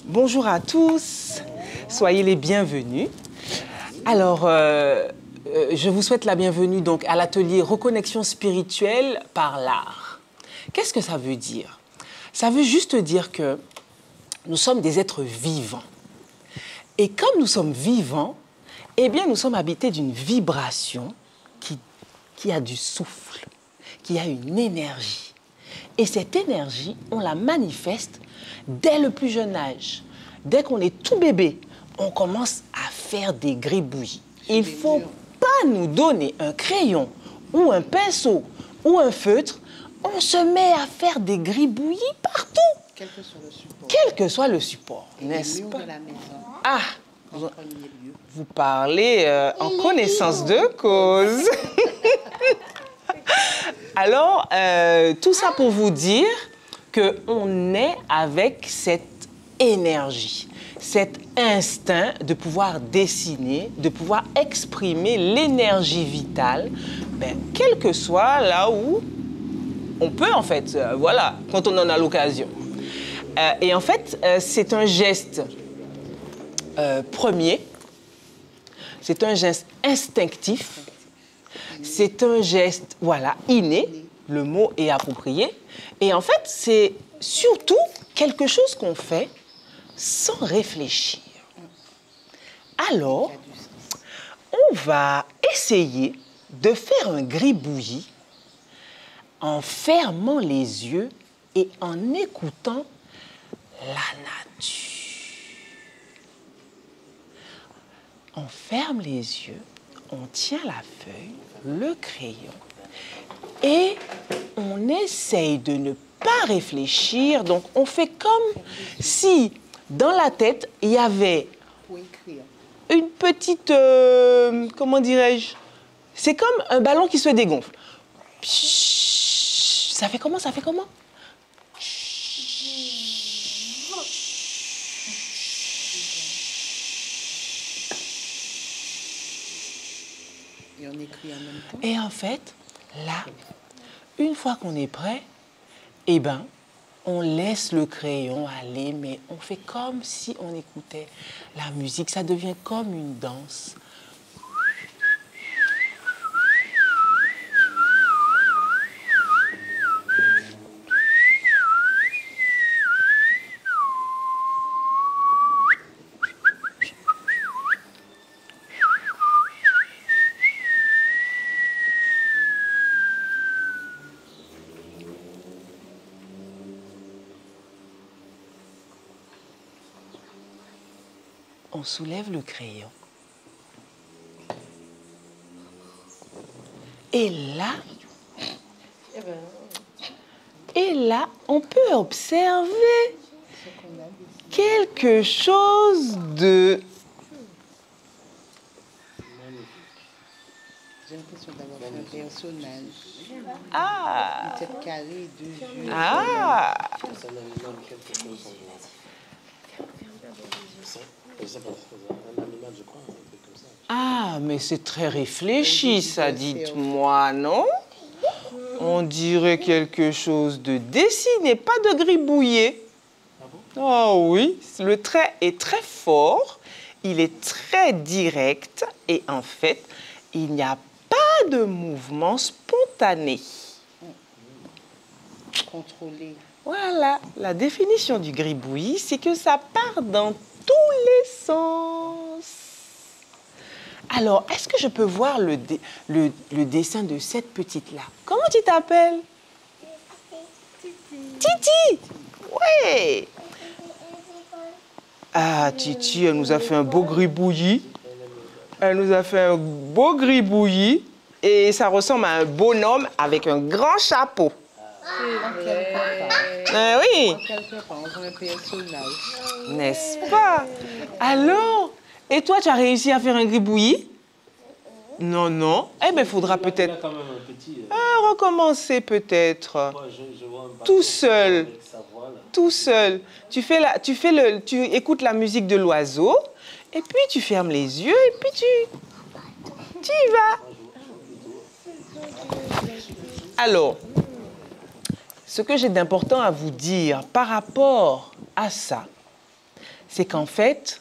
Bonjour à tous, soyez les bienvenus. Alors, je vous souhaite la bienvenue donc à l'atelier Reconnexion spirituelle par l'art. Qu'est-ce que ça veut dire? Ça veut juste dire que nous sommes des êtres vivants. Et comme nous sommes vivants, eh bien nous sommes habités d'une vibration qui a du souffle, qui a une énergie. Et cette énergie, on la manifeste dès le plus jeune âge. Dès qu'on est tout bébé, on commence à faire des gribouillis. Il ne faut pas nous donner un crayon ou un pinceau ou un feutre. On se met à faire des gribouillis partout. Quel que soit le support. Quel que soit le support, n'est-ce pas? De la maison. Ah, vous parlez en connaissance de cause. Alors, tout ça pour vous dire qu'on est avec cette énergie, cet instinct de pouvoir dessiner, de pouvoir exprimer l'énergie vitale, quel que soit là où on peut en fait, voilà, quand on en a l'occasion. Et en fait, c'est un geste premier, c'est un geste instinctif, c'est un geste, voilà, inné, le mot est approprié. Et en fait, c'est surtout quelque chose qu'on fait sans réfléchir. Alors, on va essayer de faire un gribouillis en fermant les yeux et en écoutant la nature. On ferme les yeux, on tient la feuille, le crayon, et on essaye de ne pas réfléchir. Donc, on fait comme si, dans la tête, il y avait une petite... comment dirais-je? C'est comme un ballon qui se dégonfle. Ça fait comment? Ça fait comment? Et on écrit en même temps. Et en fait, là, une fois qu'on est prêt, eh ben, on laisse le crayon aller, mais on fait comme si on écoutait la musique. Ça devient comme une danse. On soulève le crayon. Et là, on peut observer quelque chose de... J'ai l'impression d'avoir fait un personnage. Ah! Une tête carrée, deux yeux. Ah! Ah, mais c'est très réfléchi, ça, dites-moi, non? On dirait quelque chose de dessiné, pas de gribouillé. Oh oui, le trait est très fort, il est très direct et en fait, il n'y a pas de mouvement spontané. Contrôlé. Voilà, la définition du gribouillis, c'est que ça part dans tous les sens. Alors, est-ce que je peux voir le dessin de cette petite-là? Comment tu t'appelles? Titi. Oui. Ah, Titi, elle nous a fait un beau gribouillis. Elle nous a fait un beau gribouillis. Et ça ressemble à un bonhomme avec un grand chapeau. Oui. N'est-ce pas? Alors, et toi, tu as réussi à faire un gribouillis? Non, non. Eh bien, il faudra peut-être recommencer peut-être. Tout seul. Tout seul. Tu écoutes la musique de l'oiseau, et puis tu fermes les yeux, et puis tu y vas. Alors, ce que j'ai d'important à vous dire par rapport à ça, c'est qu'en fait,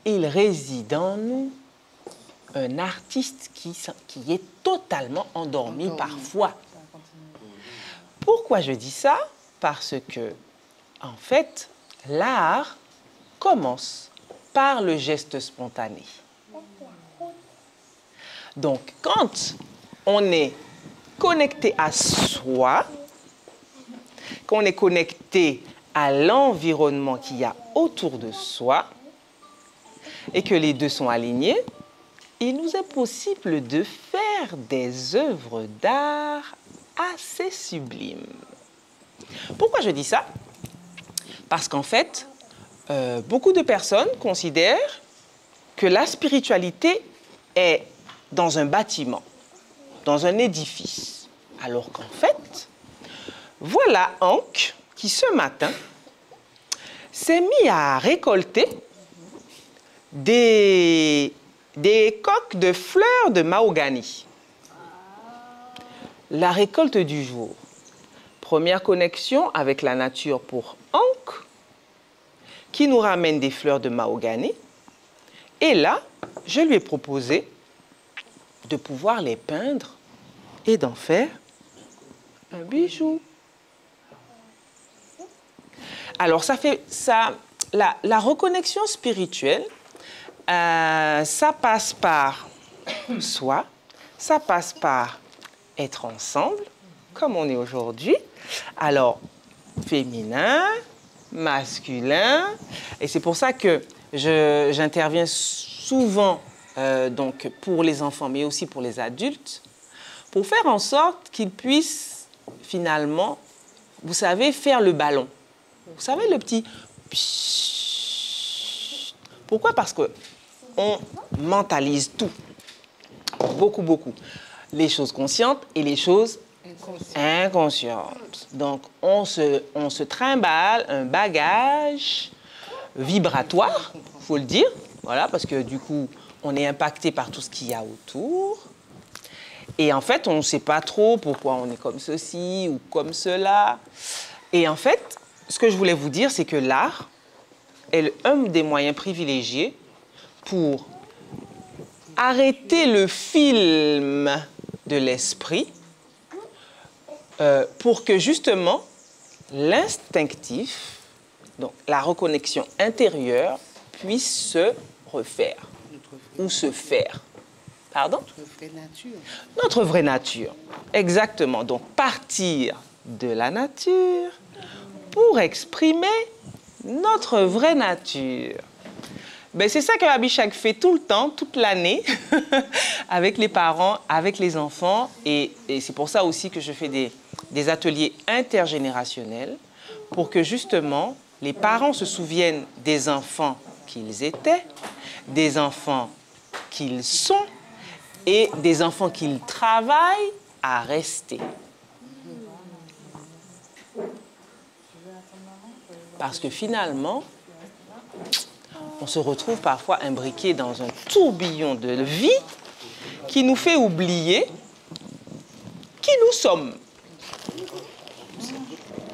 il réside en nous un artiste qui est totalement endormi parfois. Pourquoi je dis ça? Parce que, en fait, l'art commence par le geste spontané. Donc, quand on est connecté à soi, qu'on est connecté à l'environnement qu'il y a autour de soi et que les deux sont alignés, il nous est possible de faire des œuvres d'art assez sublimes. Pourquoi je dis ça? Parce qu'en fait, beaucoup de personnes considèrent que la spiritualité est dans un bâtiment, dans un édifice. Alors qu'en fait, voilà Ankh qui, ce matin, s'est mis à récolter des coques de fleurs de mahogany. La récolte du jour. Première connexion avec la nature pour Ankh, qui nous ramène des fleurs de mahogany. Et là, je lui ai proposé de pouvoir les peindre et d'en faire un bijou. Alors, la reconnexion spirituelle, ça passe par soi, ça passe par être ensemble, comme on est aujourd'hui. Alors, féminin, masculin, et c'est pour ça que j'interviens souvent donc pour les enfants, mais aussi pour les adultes, pour faire en sorte qu'ils puissent finalement, vous savez, faire le ballon. Vous savez, le petit... Pourquoi? Parce qu'on mentalise tout. Beaucoup, beaucoup. Les choses conscientes et les choses inconscientes. Donc, on se trimballe un bagage vibratoire, il faut le dire. Voilà, parce que du coup, on est impacté par tout ce qu'il y a autour. Et en fait, on ne sait pas trop pourquoi on est comme ceci ou comme cela. Et en fait, ce que je voulais vous dire, c'est que l'art est un des moyens privilégiés pour arrêter le film de l'esprit pour que justement l'instinctif, donc la reconnexion intérieure, puisse se refaire ou se faire. Pardon? Notre vraie nature. Notre vraie nature, exactement. Donc partir de la nature pour exprimer notre vraie nature. Ben, c'est ça que Abhishek fait tout le temps, toute l'année, avec les parents, avec les enfants. Et c'est pour ça aussi que je fais des ateliers intergénérationnels pour que justement les parents se souviennent des enfants qu'ils étaient, des enfants qu'ils sont et des enfants qu'ils travaillent à rester. Parce que finalement, on se retrouve parfois imbriqué dans un tourbillon de vie qui nous fait oublier qui nous sommes.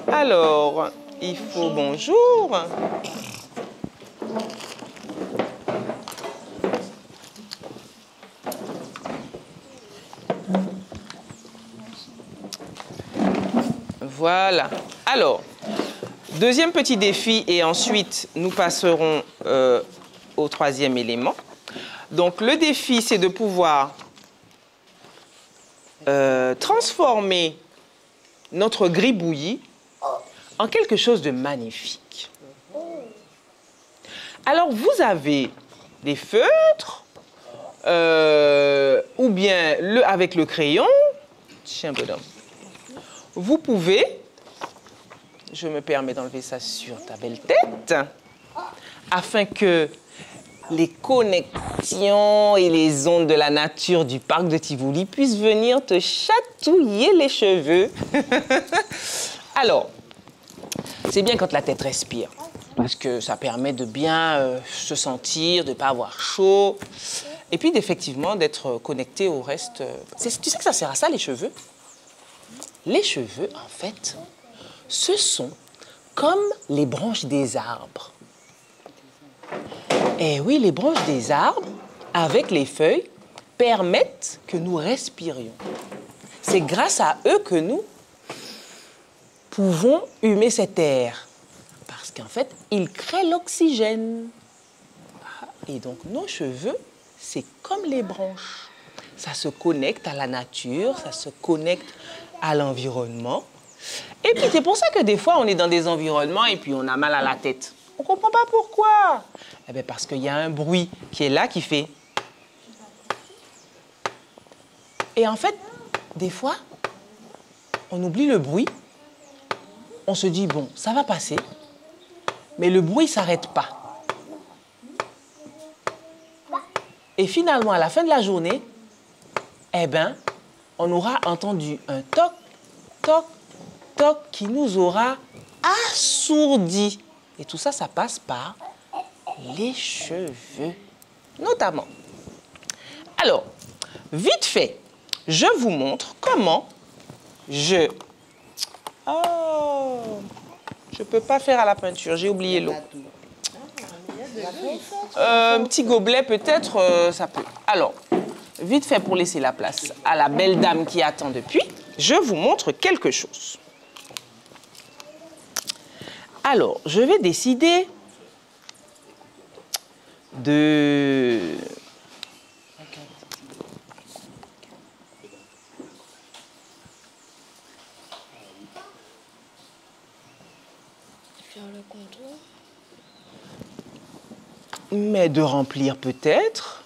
Alors, il faut bonjour. Voilà. Alors, deuxième petit défi et ensuite nous passerons au troisième élément. Donc le défi, c'est de pouvoir transformer notre gribouillis en quelque chose de magnifique. Alors vous avez des feutres ou bien avec le crayon. Tiens, bonhomme. Vous pouvez, je me permets d'enlever ça sur ta belle tête, afin que les connexions et les ondes de la nature du parc de Tivoli puissent venir te chatouiller les cheveux. Alors, c'est bien quand la tête respire, parce que ça permet de bien se sentir, de ne pas avoir chaud, et puis effectivement d'être connecté au reste. Tu sais que ça sert à ça, les cheveux? Les cheveux, en fait, ce sont comme les branches des arbres. Et oui, les branches des arbres, avec les feuilles, permettent que nous respirions. C'est grâce à eux que nous pouvons humer cet air. Parce qu'en fait, ils créent l'oxygène. Et donc, nos cheveux, c'est comme les branches. Ça se connecte à la nature, ça se connecte à l'environnement. Et puis, c'est pour ça que des fois, on est dans des environnements et puis on a mal à la tête. On ne comprend pas pourquoi. Eh bien, parce qu'il y a un bruit qui est là, qui fait... Et en fait, des fois, on oublie le bruit. On se dit, bon, ça va passer. Mais le bruit ne s'arrête pas. Et finalement, à la fin de la journée, eh bien, on aura entendu un toc, toc, toc qui nous aura assourdis. Et tout ça, ça passe par les cheveux, notamment. Alors, vite fait, je vous montre comment je... Oh, je ne peux pas faire à la peinture, j'ai oublié l'eau. Un petit gobelet peut-être, ça peut. Alors, vite fait pour laisser la place à la belle dame qui attend depuis, je vous montre quelque chose. Alors, je vais décider de... Faire le contour. Mais de remplir peut-être.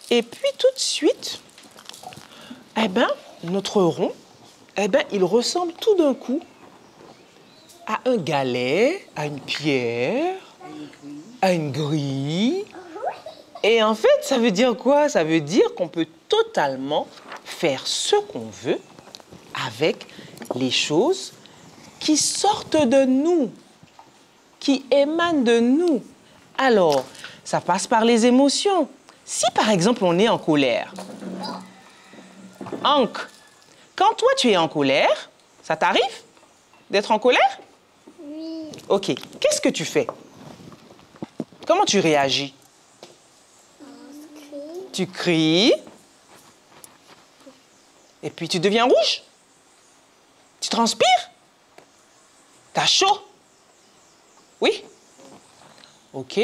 Et puis tout de suite, eh ben, notre rond, eh ben, il ressemble tout d'un coup à un galet, à une pierre, à une grille. Et en fait, ça veut dire quoi? Ça veut dire qu'on peut totalement faire ce qu'on veut avec les choses qui sortent de nous, qui émanent de nous. Alors, ça passe par les émotions. Si, par exemple, on est en colère, Hank, quand toi, tu es en colère, ça t'arrive d'être en colère? Oui. OK. Qu'est-ce que tu fais? Comment tu réagis? Tu cries. Et puis, tu deviens rouge? Tu transpires? T'as chaud? Oui? OK.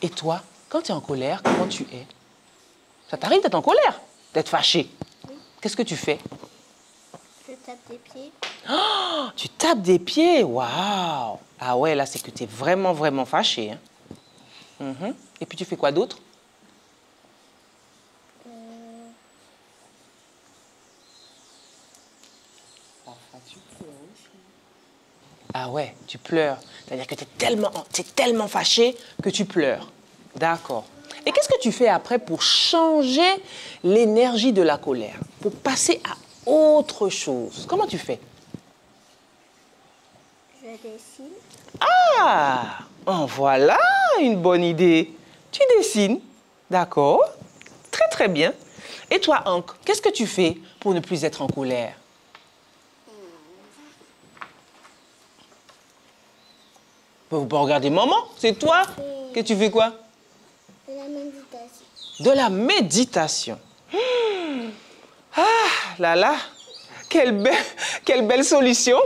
Et toi, quand tu es en colère, comment tu es? Ça t'arrive d'être en colère? D'être fâché? Oui. Qu'est-ce que tu fais? Je tape des pieds. Oh, tu tapes des pieds? Waouh! Ah ouais, là, c'est que tu es vraiment, vraiment fâché. Hein? Mhm. Et puis, tu fais quoi d'autre? Ah ouais, tu pleures. C'est-à-dire que tu es tellement fâché que tu pleures. D'accord. Et qu'est-ce que tu fais après pour changer l'énergie de la colère? Pour passer à autre chose? Comment tu fais? Je dessine. Ah! En voilà une bonne idée. Tu dessines. D'accord. Très, très bien. Et toi, Hank, qu'est-ce que tu fais pour ne plus être en colère? Vous pouvez regarder maman, c'est toi. Que tu fais quoi? De la méditation. De la méditation. Ah là là, quelle belle solution.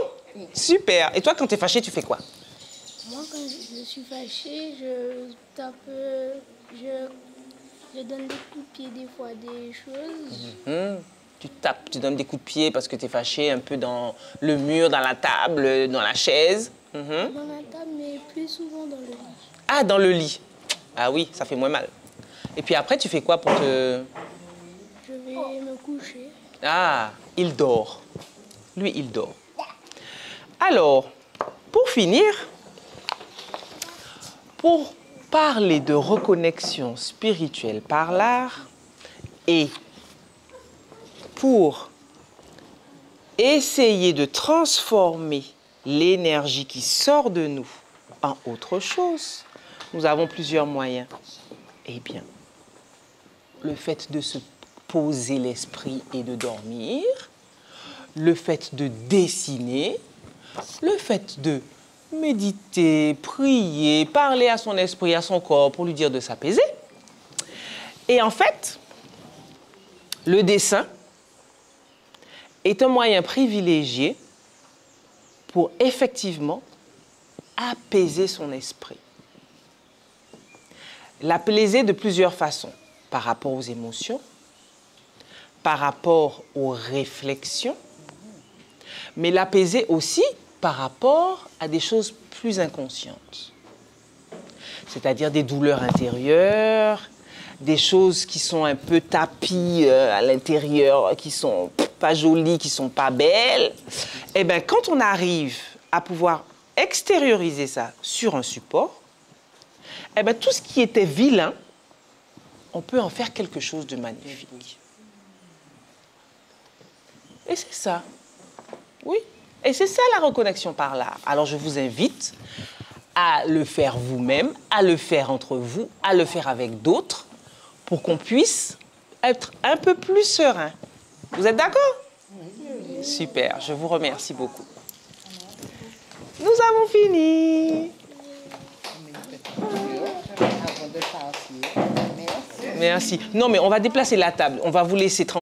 Super. Et toi, quand tu es fâché, tu fais quoi? Moi, quand je suis fâchée, je tape, je donne des coups de pied des fois, des choses. Tu tapes, tu donnes des coups de pied parce que tu es fâché un peu dans le mur, dans la table, dans la chaise. Dans la table, mais plus souvent dans le lit. Ah, dans le lit. Ah oui, ça fait moins mal. Et puis après, tu fais quoi pour te... Je vais me coucher. Ah, il dort. Lui, il dort. Alors, pour finir, pour parler de reconnexion spirituelle par l'art et pour essayer de transformer l'énergie qui sort de nous en autre chose, nous avons plusieurs moyens. Eh bien, le fait de se poser l'esprit et de dormir, le fait de dessiner, le fait de méditer, prier, parler à son esprit, à son corps pour lui dire de s'apaiser. Et en fait, le dessin est un moyen privilégié pour effectivement apaiser son esprit. L'apaiser de plusieurs façons, par rapport aux émotions, par rapport aux réflexions, mais l'apaiser aussi par rapport à des choses plus inconscientes. C'est-à-dire des douleurs intérieures, des choses qui sont un peu tapies à l'intérieur, qui sont pas jolies, qui sont pas belles. Eh bien, quand on arrive à pouvoir extérioriser ça sur un support, eh bien, tout ce qui était vilain, on peut en faire quelque chose de magnifique. Et c'est ça. Oui. Et c'est ça la reconnexion par l'art. Alors, je vous invite à le faire vous-même, à le faire entre vous, à le faire avec d'autres, pour qu'on puisse être un peu plus serein. Vous êtes d'accord? Oui. Super, je vous remercie beaucoup. Nous avons fini. Merci. Non, mais on va déplacer la table. On va vous laisser tranquille.